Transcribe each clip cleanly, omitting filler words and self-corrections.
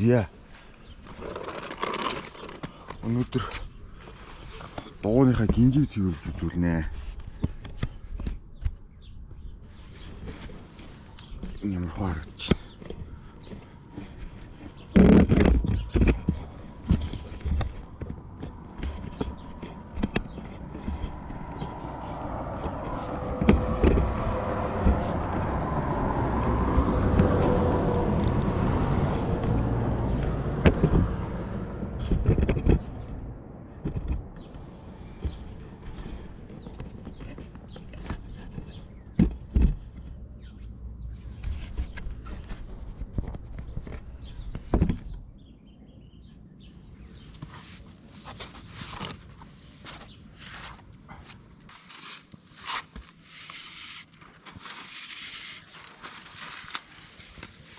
Зя. Өнөөдөр дууныхаа гинжиг цэвэрлж үзүүлнэ. Ямар харагч.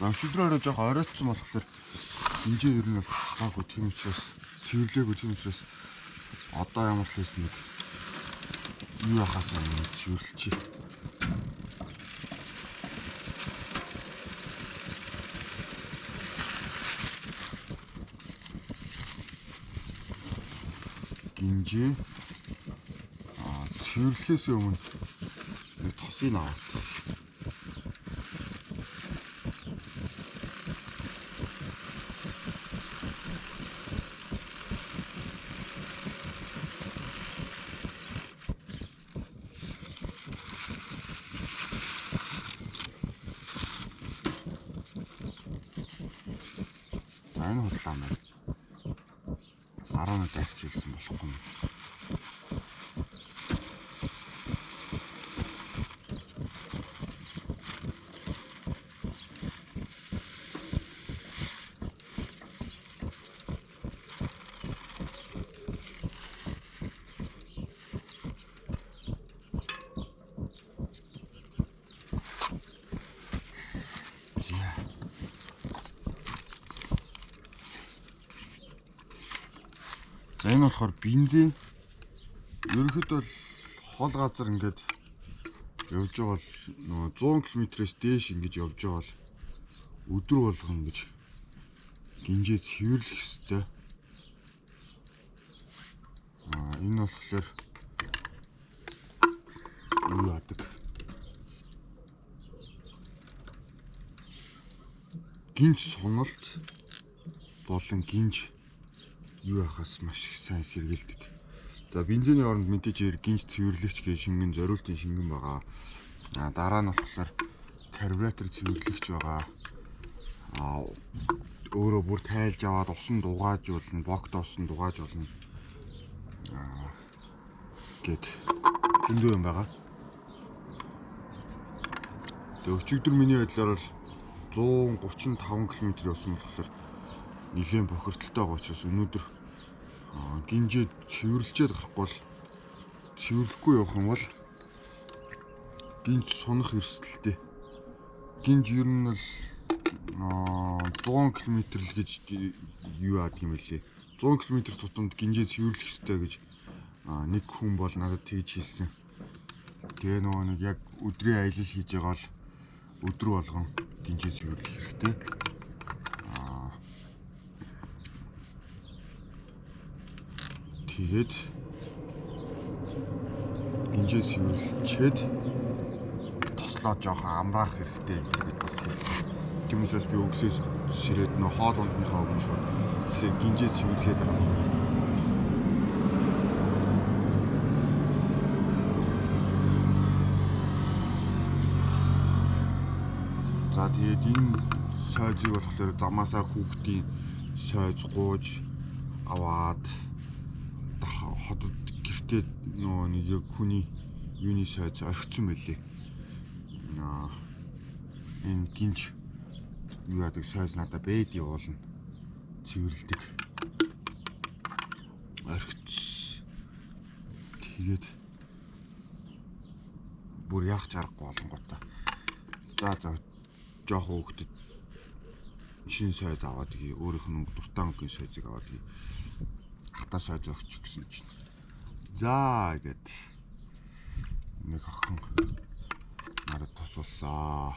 Өчигдрөөрөө жоох оройтсан болохоор хинжээ ер нь бол цаагүй тийм учраас цэвэрлээгүй тийм учраас одоо ямар ч хэлсэн нэг юу хасаа юм цэвэрлчихье. Гинжээ цэвэрлэхээс өмнө нэг тосыг аваад энэ худлаа маань 10 дахь чигсэн болохгүй юм. За энэ болохоор бензин. Ерөнхийдөө бол хол газар ингээд явж байгаа бол нөгөө 100 км-с дээш ингэж явж байгаа бол өдөр болгон ингэж гинжээ цэвэрлэх хэрэгтэй. Энэ болохоор юу яадаг? Гинж суналт болон гинж юу яхаас маш их сайн сэргийлдэг. За бензиний оронд мэдээж гинж цэвэрлэгч гэж шингэн зориултын шингэн байгаа. Дараа нь болохоор карбюратор цэвэрлэгч байгаа. Өөрөө бүр тайлж аваад усан дугааж болно, богд усан дугааж болно. Гэт зөндөө юм байгаа. Тэгээ өчигдөр миний байдлаар бол 135 км явсан болохоор нэлээд бохирдолтой байгаа учраас өнөөдөр гинжээ цэвэрлжээд гарахгүй бол цэвэрлэхгүй явах юм бол гинж сунах эрсдэлтэй. Гинж ер нь бол 100 км л гэж юу яадаг юм бэлээ. 100 км тутамд гинжээ цэвэрлэх хэрэгтэй гэж нэг хүн бол надад тэгж хэлсэн. Тэгээ нөгөө нэг яг өдрийн аялал хийж байгаа бол өдөр болгон гинжээ цэвэрлэх хэрэгтэй. Тэгээд гинжээ цэвэрлчээд тослоо жоохон амраах хэрэгтэй юм гэж бас хэлсэн. Тиймээс би өглөө ширээд нөө хоол ундныхаа өмнө шууд тэгээд гинжээ цэвэрлээд байгаа юм. За тэгээд энэ сойзыг болохоор замаасаа хүүхдийн сойз гууж аваад ходод гэртээ нөгөө нэг яг хүний юуны сойз орхисон байлээ. Энэ гинж юу яадаг сойз надад бэд явуулна. Цэвэрлдэг. Орхиц. Тэгээд бүр яах ч аргагүй болонготой. За жоох хөөгдөд шинэ сойз аваад ий өөрийнх нь дуртай өнгөний сойзыг аваад ий хата сойз өгч гэсэн чинь. За гэд нэг охин надад тусалсан.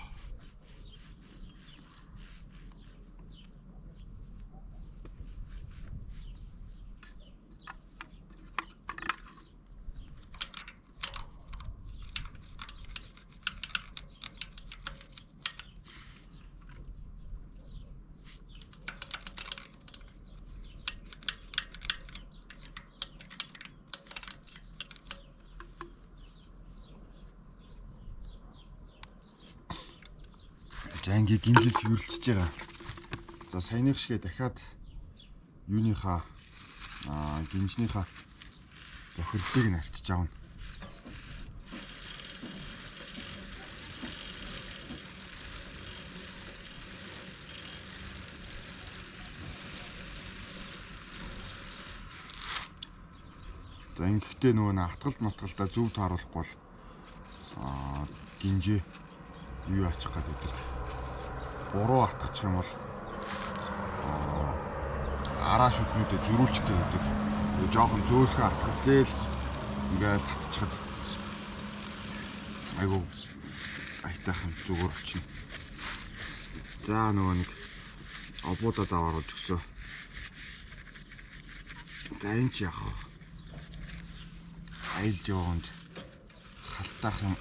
За ингээ гинжээ цэвэрлчихэж байгаа. За саяных шигээ дахиад юуныхаа гинжнийхаа бохирдлыг нь арчиж аавна. За ингэхдээ нөгөө атгалт матгалтаа зөв тааруулахгүй бол гинжээ юу ачих гэдэг. Буруу атгачих юм бол араа шүтнүүдэд зөрүүлчих гэдэг. Жохон зөөлхөн атгасгээл ингээл татчихад айгу айтайхан зүгээр болчихно. За нөгөө нэг обуудаа завааруулж өгсөө. За энэ ч яах вэ? Айлж яванд халтаах юм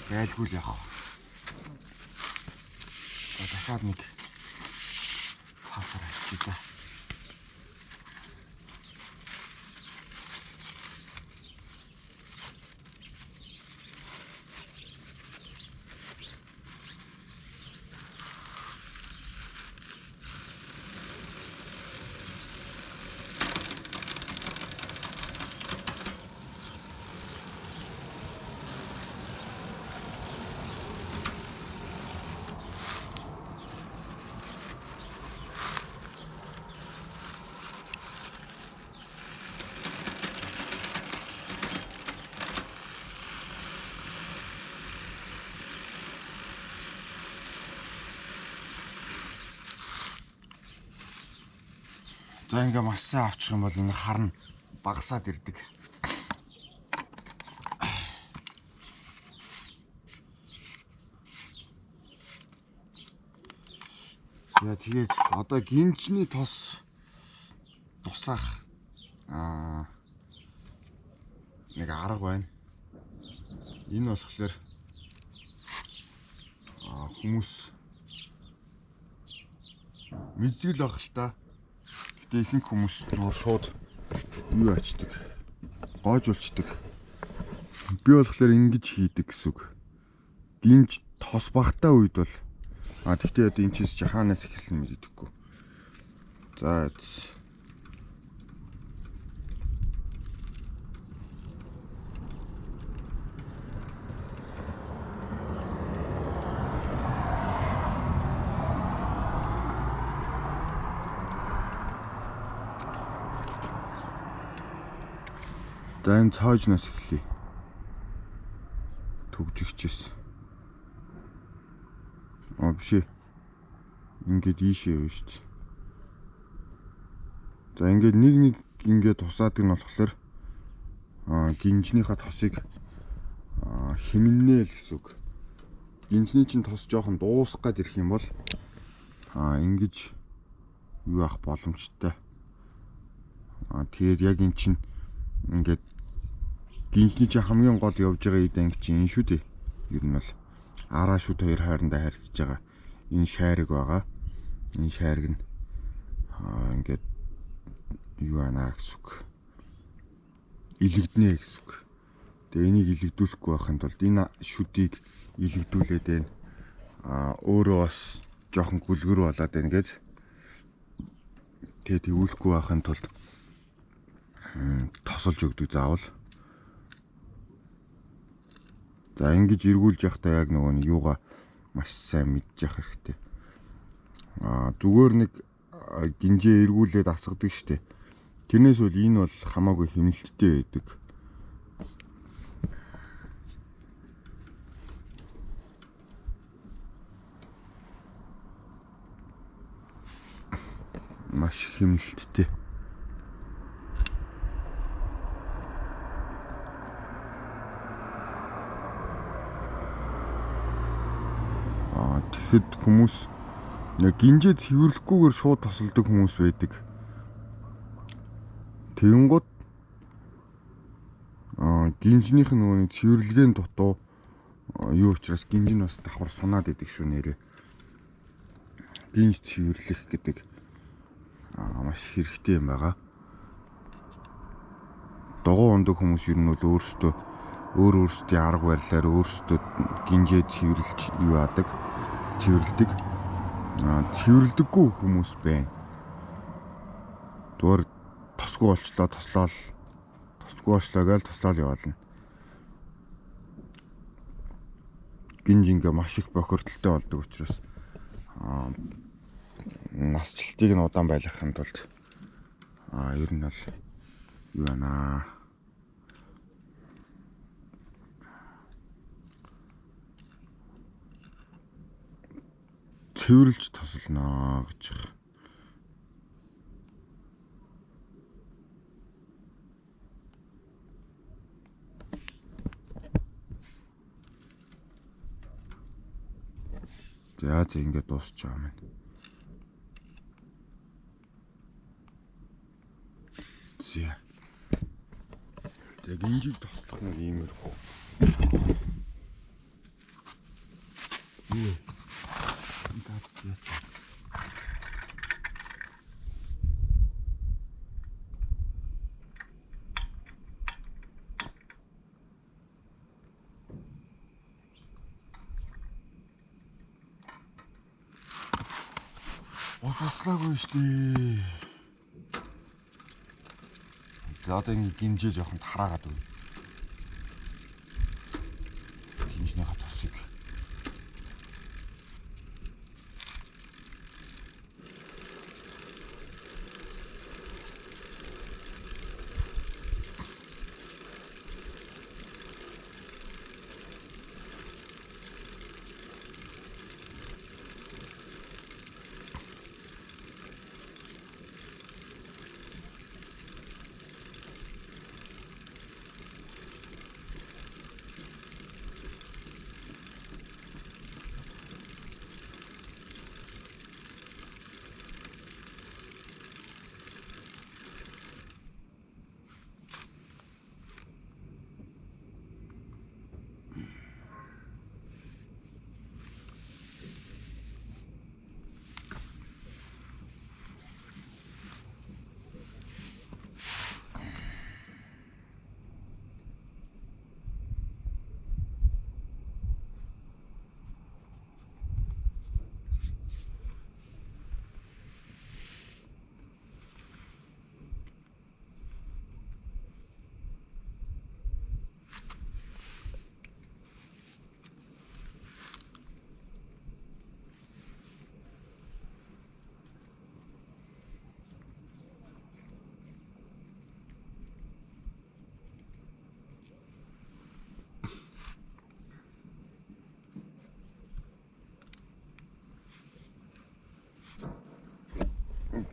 байлгүй л яах вэ? Дахиад нэг цаасаар авчий да. За ингээ масаа авчих юм бол энэ харна. багасаад ирдэг. Яа тэгээд одоо гинжний тос тусах нэг арга байна. Энэ болохоор хүмүүс мэддэг л ах л та. Гэтэ ихэнх хүмүүс зүгээр шууд юу ачдаг, гоожулцдаг. Би болохоор ингэж хийдэг гэсэн үг. Гинж тос багтаа үед бол тэгтээ одоо энэ ч хаанаас эхэлсэн мэддэггүй. За энэ цаажнаас эхлэе. Төгжигчээс. Биш ээ. Ингээд ийшээ явна шүү дээ. За ингээд нэг ингээд тусаадаг нь болохоор гинжнийхаа тосыг хэмнэнэ л гэсэн үг. Гинжний чинь тос жоохон дуусах гээд ирэх юм бол ингэж юу авах боломжтой. Тэгээд яг эн чинь ингээд гинжний чинь хамгийн гол явж байгаа үед анги чинь энэ шүү дээ. Ер нь бол араа шүд хоёр хайрандаа харьцаж байгаа энэ шайраг байгаа. Энэ шайраг нь ингээд юу анаа гэсэн үг. Илэгднэ гэсэн үг. Тэгээ энийг илэгдүүлэхгүй байхын тулд энэ шүдийг илэгдүүлээд байна. Өөрөө бас жоохон гүлгэр болоод байна гэж. Тэгээ тэгүүлэхгүй байхын тулд тосолж өгдөг заавал. За ингэж эргүүлж явахдаа яг нөгөө юугаа маш сайн мэдчих хэрэгтэй. Зүгээр нэг гинжээ эргүүлээд асгадаг штеп. Тэрнээс үл энэ бол хамаагүй хэмнэлттэй байдаг. Маш хэмнэлттэй. Тэгэхэд хүмүүс гинжээ цэвэрлэхгүйгээр шууд тосолдог хүмүүс байдаг. Тэгэнгუთ гинжнийх нь нөгөө цэвэрлэгийн дутуу юу учраас гинж нь бас давхар сунаад идэг шүү нэрээ. Гинж цэвэрлэх гэдэг маш хэрэгтэй юм байгаа. Догоо ундаг хүмүүс ер нь бол өөрсдөө өөрсдийн арга барилаар өөрсдөө гинжээ цэвэрлж юу яадаг, цэвэрлдэг. Цэвэрлдэггүй хүмүүс байна. Зүгээр тосгүй болчлоо, тослол. Тосгүй болчлоо гэж тослол яваална. Гинж ингээ маш их бохирдолтой болдог учраас насжилтыг нь удаан байлгахын тулд ер нь бол юу байна. Цэвэрлж тосолно гэж байна. За ингэ дуусч байгаа юм. За. Яг инжиг тослох нэг иймэрхүү. Бослоогүй штий. За одоо ингэ гинжээ жоохон тараагаад өгнө. Гинжнийхаа тосыг.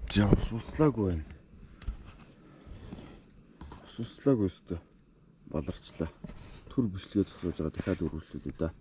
За суслаагүй байна. Суслаагүй өстө. Болорчлаа. Түр бичлэгээ зогсоож байгаа дахиад өргөжлүүлээ да.